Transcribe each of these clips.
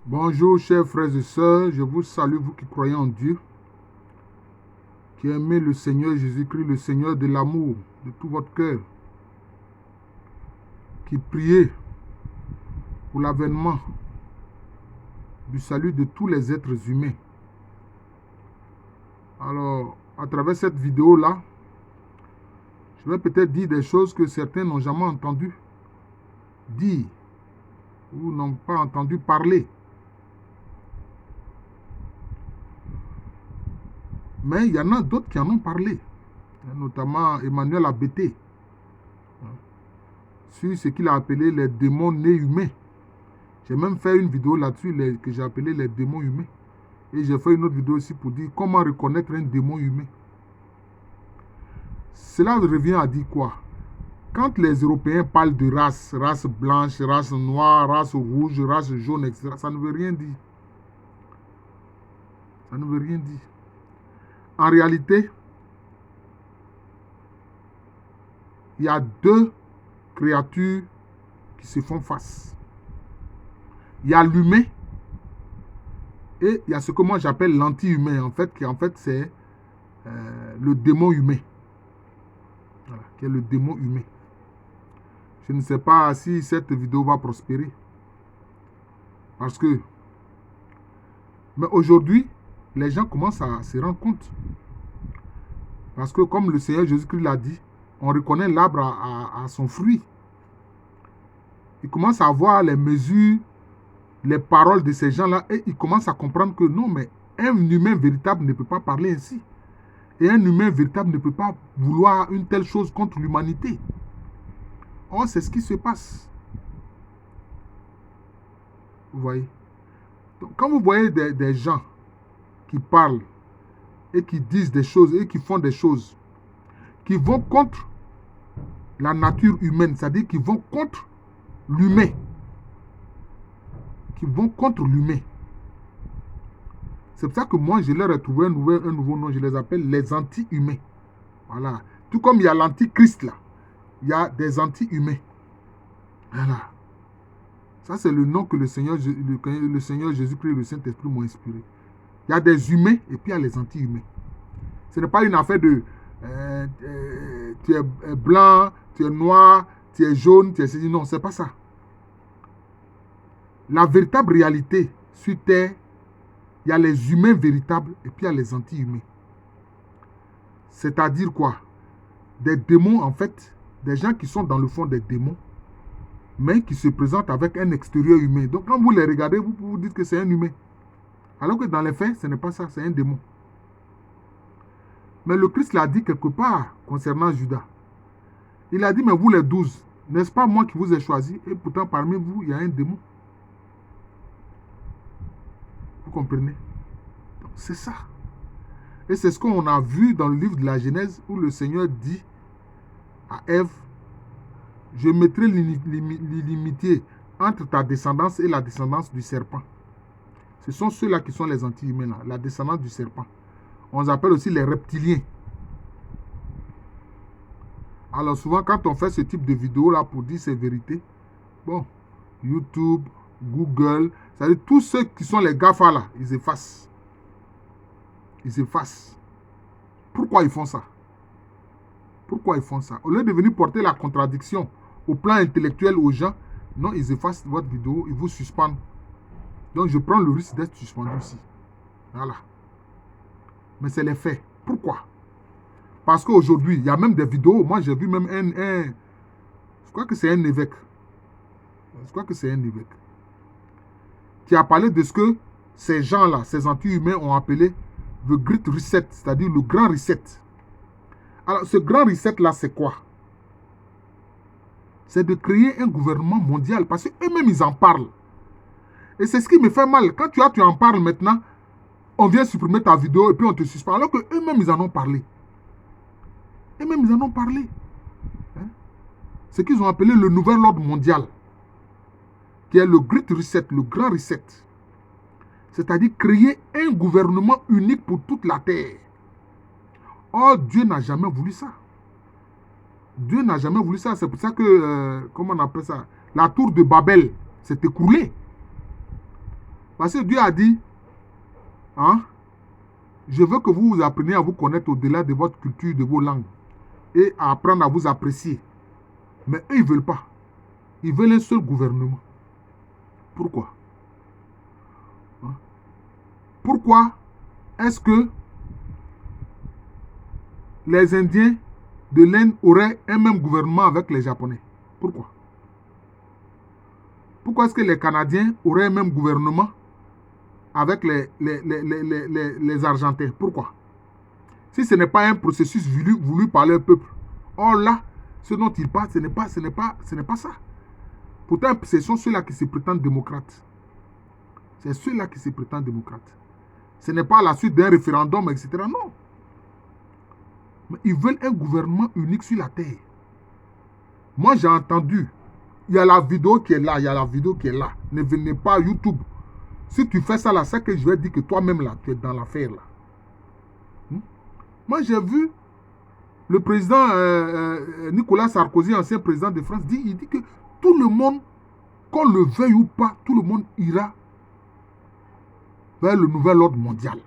Bonjour chers frères et sœurs, je vous salue, vous qui croyez en Dieu, qui aimez le Seigneur Jésus-Christ, le Seigneur de l'amour, de tout votre cœur, qui priez pour l'avènement du salut de tous les êtres humains. Alors, à travers cette vidéo-là, je vais peut-être dire des choses que certains n'ont jamais entendu dire ou n'ont pas entendu parler. Mais il y en a d'autres qui en ont parlé, notamment Emmanuel Abété, sur ce qu'il a appelé les démons nés humains. J'ai même fait une vidéo là-dessus que j'ai appelé les démons humains. Et j'ai fait une autre vidéo aussi pour dire comment reconnaître un démon humain. Cela revient à dire quoi? Quand les Européens parlent de race, race blanche, race noire, race rouge, race jaune, etc., ça ne veut rien dire. Ça ne veut rien dire. En réalité, il y a deux créatures qui se font face. Il y a l'humain et il y a ce que moi j'appelle l'anti-humain, en fait, qui en fait c'est le démon humain. Voilà, qui est le démon humain. Je ne sais pas si cette vidéo va prospérer. Parce que, mais aujourd'hui, les gens commencent à se rendre compte. Parce que comme le Seigneur Jésus-Christ l'a dit, on reconnaît l'arbre à son fruit. Ils commencent à voir les mesures, les paroles de ces gens-là et ils commencent à comprendre que non, mais un humain véritable ne peut pas parler ainsi. Et un humain véritable ne peut pas vouloir une telle chose contre l'humanité. Or, c'est ce qui se passe. Vous voyez? Donc, quand vous voyez des gens qui parlent et qui disent des choses et qui font des choses qui vont contre la nature humaine, c'est-à-dire qui vont contre l'humain, qui vont contre l'humain. C'est pour ça que moi, je leur ai trouvé un nouveau nom, je les appelle les anti-humains. Voilà. Tout comme il y a l'antichrist là, il y a des anti-humains. Voilà. Ça, c'est le nom que le Seigneur Jésus-Christ et le Saint-Esprit m'ont inspiré. Il y a des humains et puis il y a les anti-humains. Ce n'est pas une affaire de tu es blanc, tu es noir, tu es jaune, tu es ceci. Non, ce n'est pas ça. La véritable réalité sur Terre, il y a les humains véritables et puis il y a les anti-humains. C'est-à-dire quoi? Des démons, en fait, des gens qui sont dans le fond des démons, mais qui se présentent avec un extérieur humain. Donc quand vous les regardez, vous dites que c'est un humain. Alors que dans les faits, ce n'est pas ça, c'est un démon. Mais le Christ l'a dit quelque part concernant Judas. Il a dit, mais vous les 12, n'est-ce pas moi qui vous ai choisi? Et pourtant parmi vous, il y a un démon. Vous comprenez? C'est ça. Et c'est ce qu'on a vu dans le livre de la Genèse où le Seigneur dit à Ève, je mettrai l'inimitié entre ta descendance et la descendance du serpent. Ce sont ceux-là qui sont les anti-humains, la descendance du serpent. On les appelle aussi les reptiliens. Alors souvent, quand on fait ce type de vidéo-là pour dire ces vérités, bon, YouTube, Google, c'est-à-dire tous ceux qui sont les GAFA là, ils effacent. Ils effacent. Pourquoi ils font ça? Pourquoi ils font ça? Au lieu de venir porter la contradiction au plan intellectuel aux gens, non, ils effacent votre vidéo, ils vous suspendent. Donc je prends le risque d'être suspendu ici. Voilà. Mais c'est les faits. Pourquoi? Parce qu'aujourd'hui, il y a même des vidéos. Moi, j'ai vu même je crois que c'est un évêque. Je crois que c'est un évêque. Qui a parlé de ce que ces gens-là, ces anti-humains ont appelé le Great Reset, c'est-à-dire le grand reset. Alors, ce grand reset-là, c'est quoi? C'est de créer un gouvernement mondial. Parce qu'eux-mêmes, ils en parlent. Et c'est ce qui me fait mal. Quand tu en parles maintenant, on vient supprimer ta vidéo et puis on te suspend. Alors qu'eux-mêmes, ils en ont parlé. Eux-mêmes, ils en ont parlé. Hein? Ce qu'ils ont appelé le nouvel ordre mondial. Qui est le Great Reset, le grand reset. C'est-à-dire créer un gouvernement unique pour toute la terre. Or, Dieu n'a jamais voulu ça. Dieu n'a jamais voulu ça. C'est pour ça que, comment on appelle ça? La tour de Babel s'est écroulée. Parce que Dieu a dit, hein, je veux que vous appreniez à vous connaître au-delà de votre culture, de vos langues, et à apprendre à vous apprécier. Mais eux, ils ne veulent pas. Ils veulent un seul gouvernement. Pourquoi? Hein? Pourquoi est-ce que les Indiens de l'Inde auraient un même gouvernement avec les Japonais? Pourquoi? Pourquoi est-ce que les Canadiens auraient un même gouvernement avec les Argentins? Pourquoi? Si ce n'est pas un processus voulu par le peuple. Or là, ce dont il parle, ce n'est pas ça. Pourtant, ce sont ceux-là qui se prétendent démocrates. C'est ceux-là qui se prétendent démocrates. Ce n'est pas à la suite d'un référendum, etc. Non. Mais ils veulent un gouvernement unique sur la terre. Moi, j'ai entendu. Il y a la vidéo qui est là. Ne venez pas à YouTube. Si tu fais ça là, c'est que je vais dire que toi-même là, tu es dans l'affaire là. Moi, j'ai vu le président Nicolas Sarkozy, ancien président de France, il dit que tout le monde, qu'on le veuille ou pas, tout le monde ira vers le nouvel ordre mondial.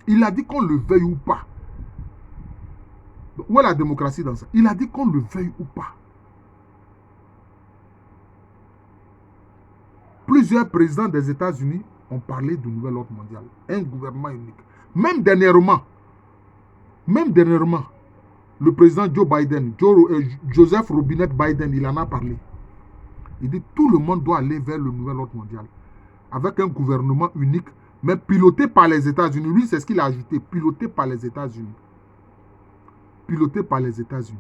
Il a dit qu'on le veuille ou pas. Où est la démocratie dans ça? Il a dit qu'on le veuille ou pas. Plusieurs présidents des États-Unis ont parlé du nouvel ordre mondial. Un gouvernement unique. Même dernièrement, le président Joe Biden, Joseph Robinette Biden, il en a parlé. Il dit que tout le monde doit aller vers le nouvel ordre mondial. Avec un gouvernement unique, mais piloté par les États-Unis. Lui, c'est ce qu'il a ajouté. Piloté par les États-Unis. Piloté par les États-Unis.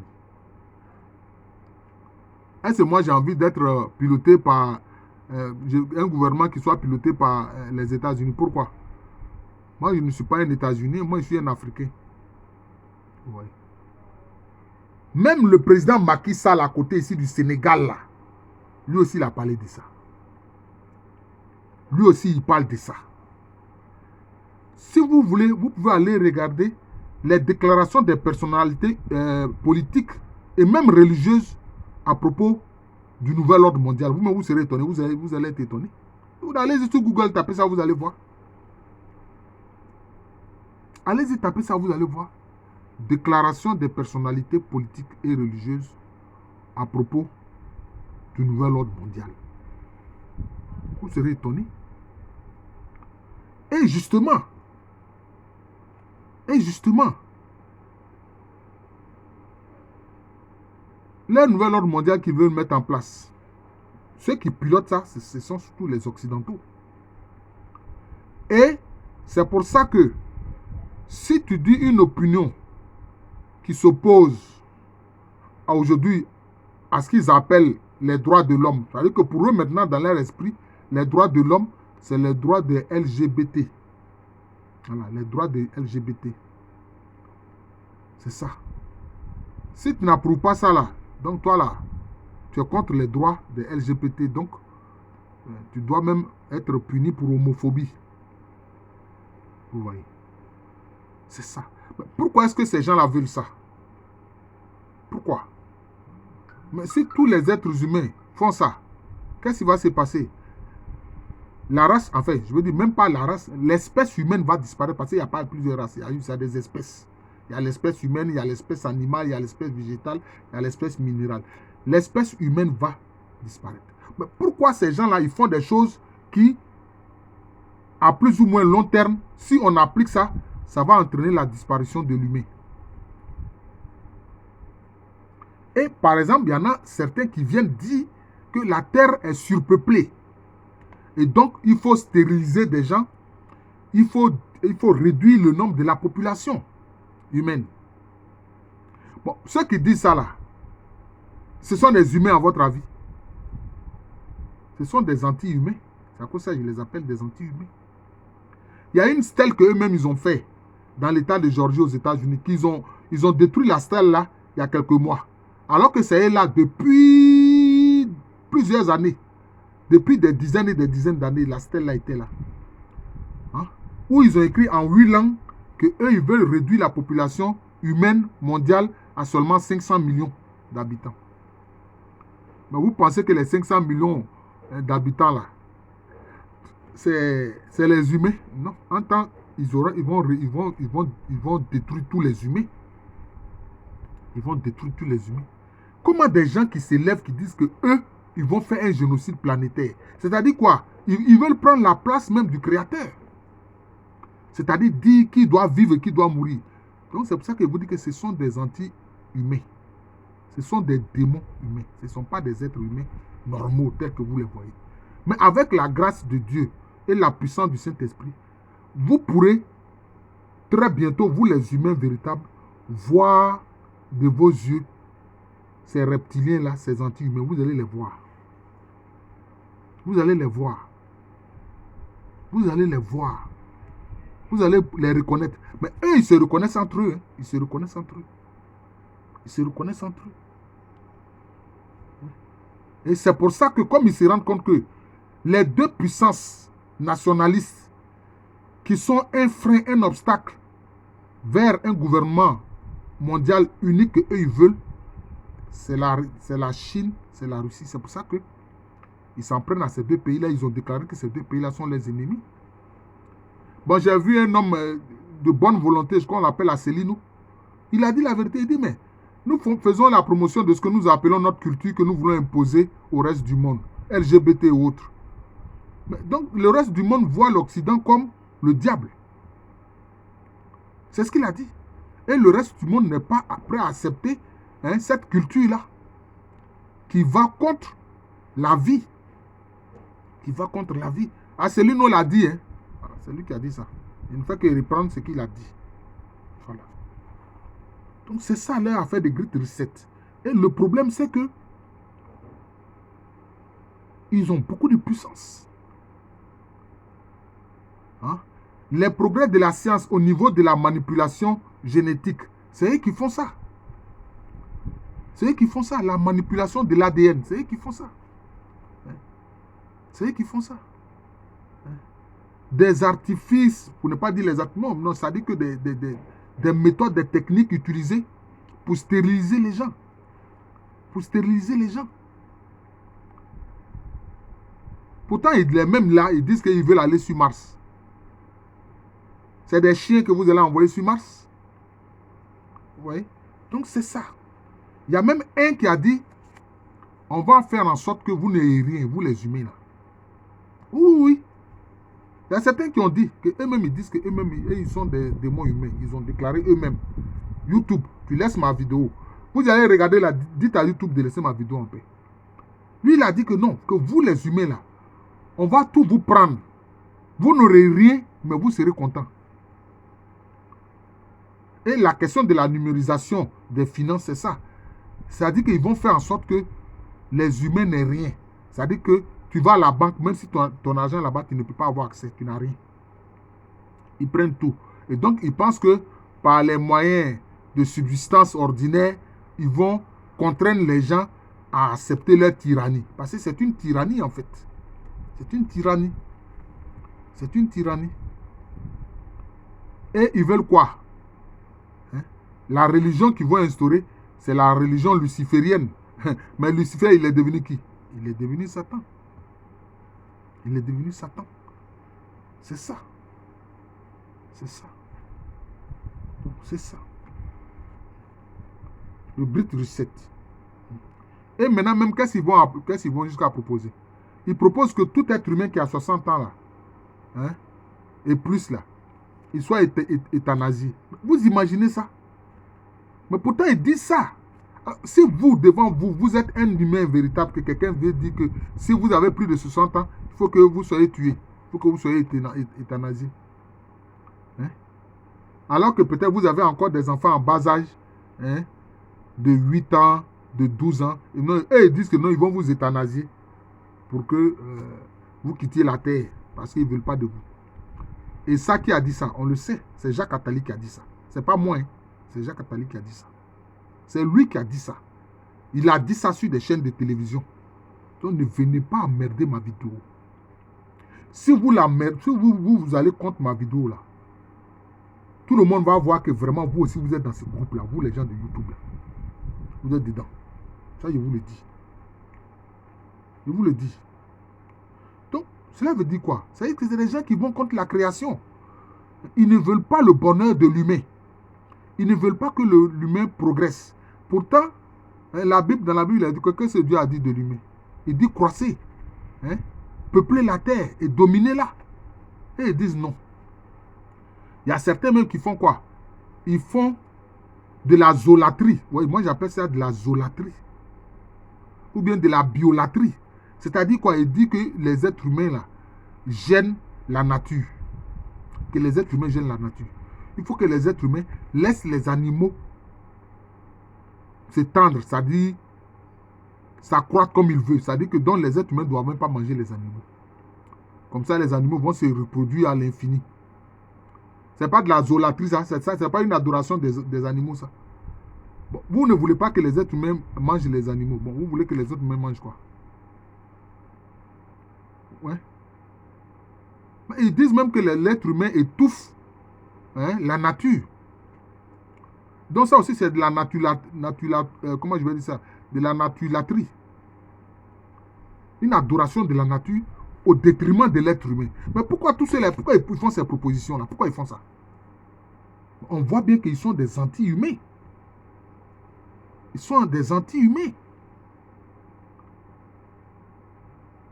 Est-ce que moi, j'ai envie d'être piloté par un gouvernement qui soit piloté par les États-Unis? Pourquoi? Moi, je ne suis pas un États-Unis. Moi, je suis un Africain. Ouais. Même le président Macky Sall à côté ici du Sénégal, là, lui aussi, il a parlé de ça. Lui aussi, il parle de ça. Si vous voulez, vous pouvez aller regarder les déclarations des personnalités politiques et même religieuses à propos du nouvel ordre mondial. Vous-même, vous serez étonné, vous allez être étonné. Vous allez sur Google, tapez ça, vous allez voir. Allez-y, tapez ça, vous allez voir. Déclaration des personnalités politiques et religieuses à propos du nouvel ordre mondial. Vous serez étonné. Et justement, le nouvel ordre mondial qu'ils veulent mettre en place, ceux qui pilotent ça, ce sont surtout les Occidentaux. Et c'est pour ça que si tu dis une opinion qui s'oppose aujourd'hui à ce qu'ils appellent les droits de l'homme, c'est-à-dire que pour eux maintenant, dans leur esprit, les droits de l'homme, c'est les droits des LGBT. Voilà, les droits des LGBT. C'est ça. Si tu n'approuves pas ça là, donc toi là, tu es contre les droits des LGBT, donc tu dois même être puni pour homophobie. Vous voyez. C'est ça. Mais pourquoi est-ce que ces gens-là veulent ça? Pourquoi? Mais si tous les êtres humains font ça, qu'est-ce qui va se passer? La race, en fait, je veux dire, même pas la race, l'espèce humaine va disparaître parce qu'il n'y a pas plusieurs races, il y a des espèces. Il y a l'espèce humaine, il y a l'espèce animale, il y a l'espèce végétale, il y a l'espèce minérale. L'espèce humaine va disparaître. Mais pourquoi ces gens-là, ils font des choses qui, à plus ou moins long terme, si on applique ça, ça va entraîner la disparition de l'humain. Et par exemple, il y en a certains qui viennent dire que la terre est surpeuplée. Et donc, il faut stériliser des gens. Il faut réduire le nombre de la population humaine. Bon, ceux qui disent ça là, ce sont des humains à votre avis? Ce sont des anti-humains. C'est à cause de ça que je les appelle des anti-humains. Il y a une stèle qu'eux-mêmes ils ont fait dans l'état de Georgie aux États-Unis. Ils ont détruit la stèle là il y a quelques mois. Alors que c'est là depuis plusieurs années. Depuis des dizaines et des dizaines d'années, la stèle là était là. Hein? Où ils ont écrit en 8 langues qu'eux, ils veulent réduire la population humaine mondiale à seulement 500 millions d'habitants. Mais vous pensez que les 500 millions d'habitants là, c'est les humains. Non, en temps, ils vont détruire tous les humains. Ils vont détruire tous les humains. Comment des gens qui s'élèvent, qui disent que eux, ils vont faire un génocide planétaire? C'est-à-dire quoi? Ils veulent prendre la place même du Créateur. C'est-à-dire dire qui doit vivre et qui doit mourir. Donc c'est pour ça que je vous dis que ce sont des anti-humains. Ce sont des démons humains. Ce ne sont pas des êtres humains normaux tels que vous les voyez. Mais avec la grâce de Dieu et la puissance du Saint-Esprit, vous pourrez très bientôt, vous les humains véritables, voir de vos yeux ces reptiliens-là, ces anti-humains. Vous allez les voir. Vous allez les voir. Vous allez les voir. Vous allez les reconnaître. Mais eux, ils se reconnaissent entre eux. Ils se reconnaissent entre eux. Ils se reconnaissent entre eux. Et c'est pour ça que comme ils se rendent compte que les deux puissances nationalistes qui sont un frein, un obstacle vers un gouvernement mondial unique qu'eux ils veulent, c'est la Chine, c'est la Russie. C'est pour ça qu'ils s'en prennent à ces deux pays-là. Ils ont déclaré que ces deux pays-là sont les ennemis. Bon, j'ai vu un homme de bonne volonté, je crois qu'on l'appelle Asselineau. Il a dit la vérité. Il dit, mais nous faisons la promotion de ce que nous appelons notre culture, que nous voulons imposer au reste du monde, LGBT et autres. Mais donc, le reste du monde voit l'Occident comme le diable. C'est ce qu'il a dit. Et le reste du monde n'est pas prêt à accepter cette culture-là, qui va contre la vie. Qui va contre la vie. Asselineau l'a dit, hein. C'est lui qui a dit ça. Il ne fait que reprendre ce qu'il a dit. Voilà. Donc c'est ça leur affaire de Great Reset. Et le problème c'est que ils ont beaucoup de puissance. Hein? Les progrès de la science au niveau de la manipulation génétique, c'est eux qui font ça. C'est eux qui font ça. La manipulation de l'ADN, c'est eux qui font ça. C'est eux qui font ça. Des artifices, pour ne pas dire les artifices, non, ça dit que des méthodes, des techniques utilisées pour stériliser les gens. Pour stériliser les gens. Pourtant, les mêmes là, ils disent qu'ils veulent aller sur Mars. C'est des chiens que vous allez envoyer sur Mars. Vous voyez? Donc c'est ça. Il y a même un qui a dit, on va faire en sorte que vous n'ayez rien, vous les humains là. Oui, oui. Il y a certains qui ont dit qu'eux-mêmes, ils disent qu'eux-mêmes, ils sont des démons humains. Ils ont déclaré eux-mêmes. YouTube, tu laisses ma vidéo. Vous allez regarder là, dites à YouTube de laisser ma vidéo en paix. Lui, il a dit que non, que vous les humains là, on va tout vous prendre. Vous n'aurez rien, mais vous serez contents. Et la question de la numérisation des finances, c'est ça. C'est-à-dire qu'ils vont faire en sorte que les humains n'aient rien. C'est-à-dire que tu vas à la banque, même si ton argent là-bas, tu ne peux pas avoir accès, tu n'as rien. Ils prennent tout. Et donc, ils pensent que par les moyens de subsistance ordinaire, ils vont contraindre les gens à accepter leur tyrannie. Parce que c'est une tyrannie, en fait. C'est une tyrannie. C'est une tyrannie. Et ils veulent quoi? La religion qu'ils vont instaurer, c'est la religion luciférienne. Mais Lucifer, il est devenu qui? Il est devenu Satan. Il est devenu Satan. C'est ça. C'est ça. C'est ça. Le Great Reset. Et maintenant, même, qu'est-ce qu'ils vont jusqu'à proposer? Ils proposent que tout être humain qui a 60 ans là, et plus là, il soit euthanasié. Vous imaginez ça? Mais pourtant, ils disent ça. Si vous, devant vous, vous êtes un humain véritable, que quelqu'un veut dire que si vous avez plus de 60 ans, il faut que vous soyez tué. Il faut que vous soyez euthanasié. Alors que peut-être vous avez encore des enfants en bas âge, de 8 ans, de 12 ans. Et ils disent que non, ils vont vous euthanasier pour que vous quittiez la terre. Parce qu'ils ne veulent pas de vous. Et ça, qui a dit ça? On le sait. C'est Jacques Attali qui a dit ça. Ce n'est pas moi. C'est Jacques Attali qui a dit ça. C'est lui qui a dit ça. Il a dit ça sur des chaînes de télévision. Donc ne venez pas emmerder ma vidéo. Si vous vous allez contre ma vidéo là, tout le monde va voir que vraiment vous aussi vous êtes dans ce groupe là. Vous les gens de YouTube là. Vous êtes dedans. Ça je vous le dis. Je vous le dis. Donc Cela veut dire quoi? Ça veut dire que c'est des gens qui vont contre la création. Ils ne veulent pas le bonheur de l'humain. Ils ne veulent pas que l'humain progresse. Pourtant, dans la Bible, il a dit que ce que Dieu a dit de l'humain. Il dit croissez, hein, peupler la terre et dominer-la. Et ils disent non. Il y a certains même qui font quoi? Ils font de la zoolatrie. Oui, moi j'appelle ça de la zoolatrie. Ou bien de la biolatrie. C'est-à-dire quoi? Il dit que les êtres humains là gênent la nature. Que les êtres humains gênent la nature. Il faut que les êtres humains laissent les animaux s'étendre, c'est-à-dire s'accroître comme ils veulent. C'est-à-dire que donc les êtres humains ne doivent même pas manger les animaux. Comme ça, les animaux vont se reproduire à l'infini. Ce n'est pas de la zoolatrie, ça. C'est pas une adoration des animaux, ça. Bon, vous ne voulez pas que les êtres humains mangent les animaux. Bon, vous voulez que les êtres humains mangent quoi? Ouais. Mais ils disent même que l'être humain étouffe, hein, la nature. Donc ça aussi, c'est de la comment je vais dire ça? De la natulatrie. Une adoration de la nature au détriment de l'être humain. Mais pourquoi tous ceux-là, pourquoi ils font ces propositions-là? Pourquoi ils font ça? On voit bien qu'ils sont des anti-humains. Ils sont des anti-humains.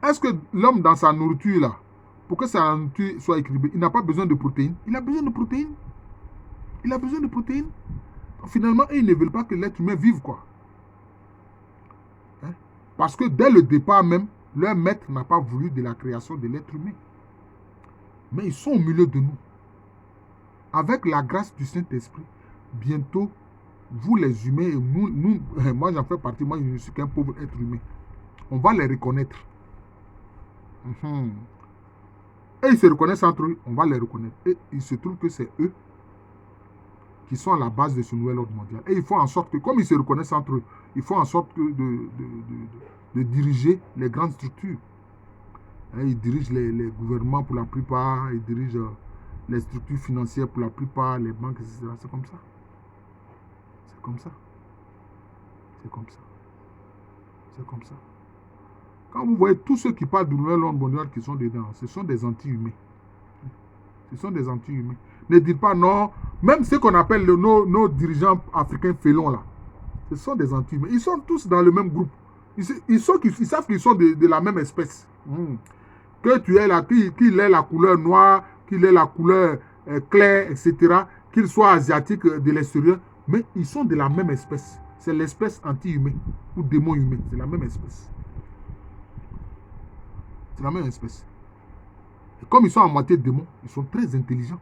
Est-ce que l'homme, dans sa nourriture, là, pour que sa nourriture soit équilibrée, il n'a pas besoin de protéines? Il a besoin de protéines. Il a besoin de protéines. Finalement, ils ne veulent pas que l'être humain vive, quoi. Hein? Parce que dès le départ même, leur maître n'a pas voulu de la création de l'être humain. Mais ils sont au milieu de nous. Avec la grâce du Saint-Esprit, bientôt, vous les humains, et nous moi j'en fais partie, moi je ne suis qu'un pauvre être humain. On va les reconnaître. Et ils se reconnaissent entre eux, on va les reconnaître. Et il se trouve que c'est eux qui sont à la base de ce nouvel ordre mondial. Et ils font en sorte que, comme ils se reconnaissent entre eux, ils font en sorte que de diriger les grandes structures. Ils dirigent les gouvernements pour la plupart, ils dirigent les structures financières pour la plupart, les banques, etc. C'est comme ça. C'est comme ça. C'est comme ça. C'est comme ça. Quand vous voyez tous ceux qui parlent du nouvel ordre mondial qui sont dedans, ce sont des anti-humains. Ce sont des anti-humains. Ne dites pas non, même ceux qu'on appelle nos dirigeants africains félons là, ce sont des anti-humains. Ils sont tous dans le même groupe. Ils savent qu'ils sont de la même espèce. Que tu aies qu'il ait la couleur noire, qu'il ait la couleur claire, etc., qu'il soit asiatique de l'extérieur, mais ils sont de la même espèce. C'est l'espèce anti-humaine ou démon humain. C'est la même espèce. C'est la même espèce. Et comme ils sont à moitié démons, ils sont très intelligents.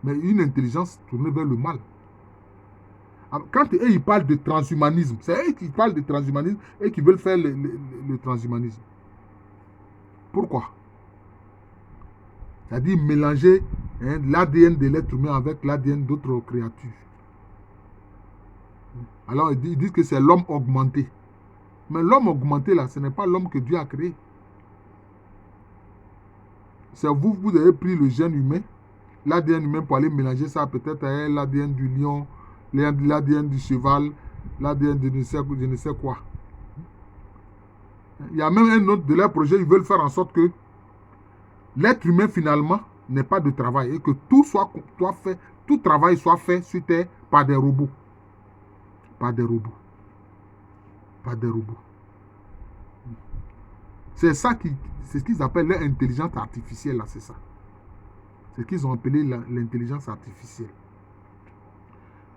Mais une intelligence tournée vers le mal. Alors, quand eux, ils parlent de transhumanisme, c'est eux qui parlent de transhumanisme et qui veulent faire le transhumanisme. Pourquoi? C'est-à-dire mélanger l'ADN de l'être humain avec l'ADN d'autres créatures. Alors, ils disent que c'est l'homme augmenté. Mais l'homme augmenté, là, ce n'est pas l'homme que Dieu a créé. C'est vous avez pris le gène humain, l'ADN humain pour aller mélanger ça peut-être à l'ADN du lion, l'ADN du cheval, l'ADN de je ne sais quoi. Il y a même un autre de leur projet, ils veulent faire en sorte que l'être humain finalement n'ait pas de travail et que tout travail soit fait sur Terre par des robots. Par des robots. Par des robots. C'est ça c'est ce qu'ils appellent l'intelligence artificielle, là, c'est ça. C'est ce qu'ils ont appelé l'intelligence artificielle.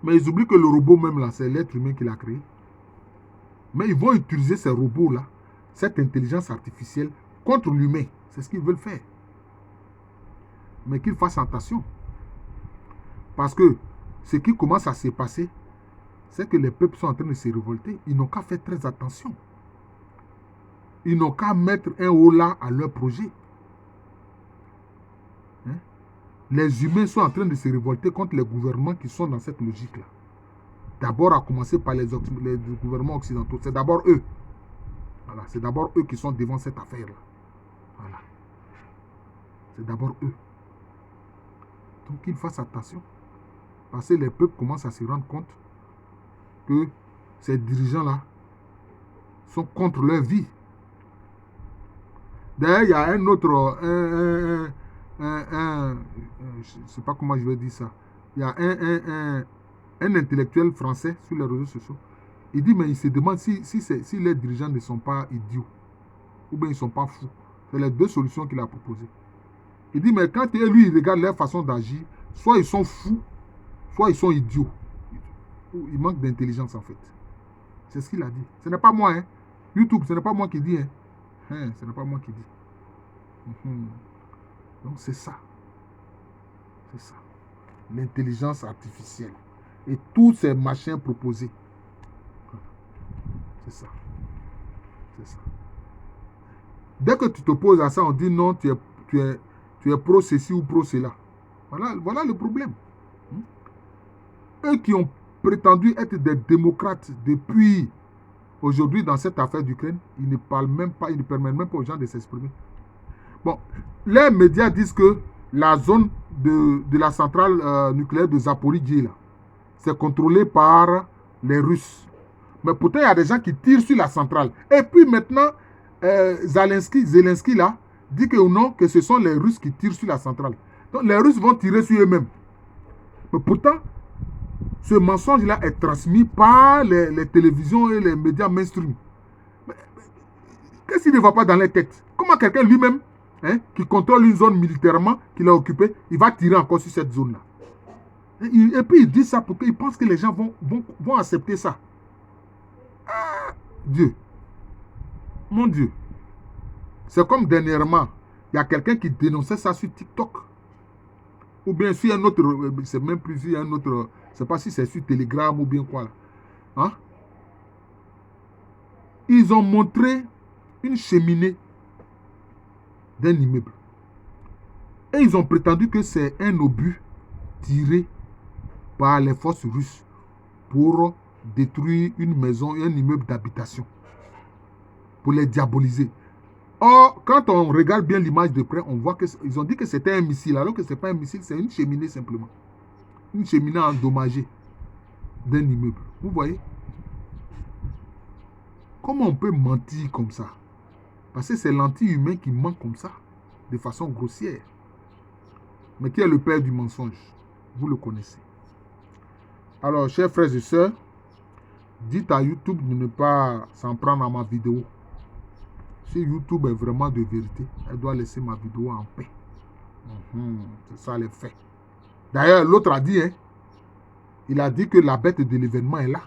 Mais ils oublient que le robot même, là, c'est l'être humain qui l'a créé. Mais ils vont utiliser ces robots-là, cette intelligence artificielle, contre l'humain. C'est ce qu'ils veulent faire. Mais qu'ils fassent attention. Parce que ce qui commence à se passer, c'est que les peuples sont en train de se révolter. Ils n'ont qu'à faire très attention. Ils n'ont qu'à mettre un holà à leur projet. Les humains sont en train de se révolter contre les gouvernements qui sont dans cette logique-là. D'abord, à commencer par les gouvernements occidentaux. C'est d'abord eux. Voilà, c'est d'abord eux qui sont devant cette affaire-là. Voilà. C'est d'abord eux. Donc, qu'ils fassent attention. Parce que les peuples commencent à se rendre compte que ces dirigeants-là sont contre leur vie. D'ailleurs, il y a un autre, je ne sais pas comment je vais dire ça. Il y a un intellectuel français sur les réseaux sociaux. Il dit, mais il se demande si les dirigeants ne sont pas idiots ou bien ils ne sont pas fous. C'est les deux solutions qu'il a proposées. Il dit, mais quand lui, il regarde leur façon d'agir, soit ils sont fous, soit ils sont idiots. Il manque d'intelligence en fait. C'est ce qu'il a dit. Ce n'est pas moi, hein. YouTube, ce n'est pas moi qui dis. Hein. Ce n'est pas moi qui dis. Donc c'est ça. C'est ça. L'intelligence artificielle. Et tous ces machins proposés. C'est ça. C'est ça. Dès que tu te poses à ça, on dit non, tu es pro ceci ou pro cela. Voilà le problème. Eux qui ont prétendu être des démocrates depuis aujourd'hui dans cette affaire d'Ukraine, ils ne parlent même pas, ils ne permettent même pas aux gens de s'exprimer. Bon, les médias disent que la zone de la centrale nucléaire de Zaporijjia, c'est contrôlé par les Russes. Mais pourtant, il y a des gens qui tirent sur la centrale. Et puis maintenant, Zelensky là, dit que non, que ce sont les Russes qui tirent sur la centrale. Donc les Russes vont tirer sur eux-mêmes. Mais pourtant, ce mensonge-là est transmis par les télévisions et les médias mainstream. Qu'est-ce qu'il ne va pas dans les têtes? Comment quelqu'un lui-même, qui contrôle une zone militairement, qu'il a occupée, il va tirer encore sur cette zone-là? Et puis il dit ça pour qu'il pense que les gens vont accepter ça. Ah, Dieu. Mon Dieu. C'est comme dernièrement, il y a quelqu'un qui dénonçait ça sur TikTok. Ou bien sur un autre, c'est même plus sur un autre, je ne sais pas si c'est sur Telegram ou bien quoi. Là. Hein? Ils ont montré une cheminée d'un immeuble. Et ils ont prétendu que c'est un obus tiré par les forces russes pour détruire une maison, un immeuble d'habitation. Pour les diaboliser. Or, quand on regarde bien l'image de près, on voit qu'ils ont dit que c'était un missile, alors que ce n'est pas un missile, c'est une cheminée simplement. Une cheminée endommagée d'un immeuble. Vous voyez? Comment on peut mentir comme ça? Parce que c'est l'anti-humain qui ment comme ça, de façon grossière. Mais qui est le père du mensonge? Vous le connaissez. Alors, chers frères et sœurs, dites à YouTube de ne pas s'en prendre à ma vidéo. Si YouTube est vraiment de vérité, elle doit laisser ma vidéo en paix. C'est ça les faits. D'ailleurs, l'autre a dit, il a dit que la bête de l'événement est là.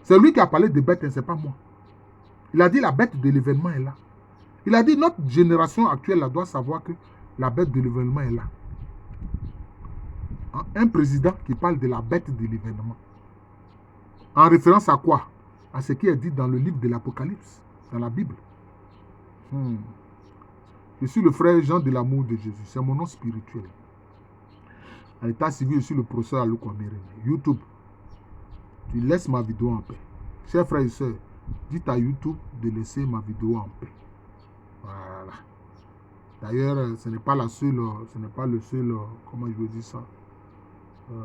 C'est lui qui a parlé de bête, c'est pas moi. Il a dit la bête de l'événement est là. Il a dit notre génération actuelle doit savoir que la bête de l'événement est là. Un président qui parle de la bête de l'événement. En référence à quoi? À ce qui est dit dans le livre de l'Apocalypse, dans la Bible. Je suis le frère Jean de l'amour de Jésus. C'est mon nom spirituel. À l'état civil, je suis le professeur Aluko Amerene. YouTube, tu laisses ma vidéo en paix. Chers frères et sœurs, dites à YouTube de laisser ma vidéo en paix. Voilà. D'ailleurs, ce n'est pas la seule, ce n'est pas le seul, comment je veux dire ça. Il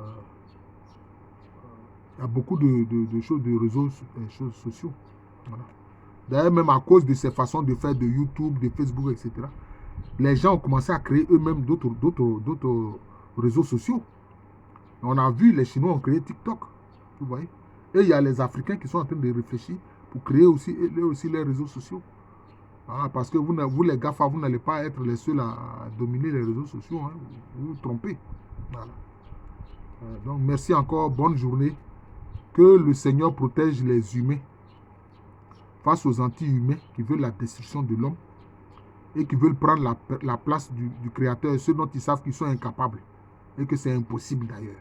y a beaucoup de choses, de réseaux sociaux. Voilà. D'ailleurs, même à cause de ces façons de faire de YouTube, de Facebook, etc., les gens ont commencé à créer eux-mêmes d'autres réseaux sociaux. On a vu, les Chinois ont créé TikTok. Vous voyez? Et il y a les Africains qui sont en train de réfléchir pour créer aussi les réseaux sociaux. Parce que vous les GAFA, vous n'allez pas être les seuls à dominer les réseaux sociaux. Vous vous trompez. Voilà. Donc, merci encore. Bonne journée. Que le Seigneur protège les humains face aux anti-humains qui veulent la destruction de l'homme et qui veulent prendre la place du Créateur, ceux dont ils savent qu'ils sont incapables et que c'est impossible d'ailleurs.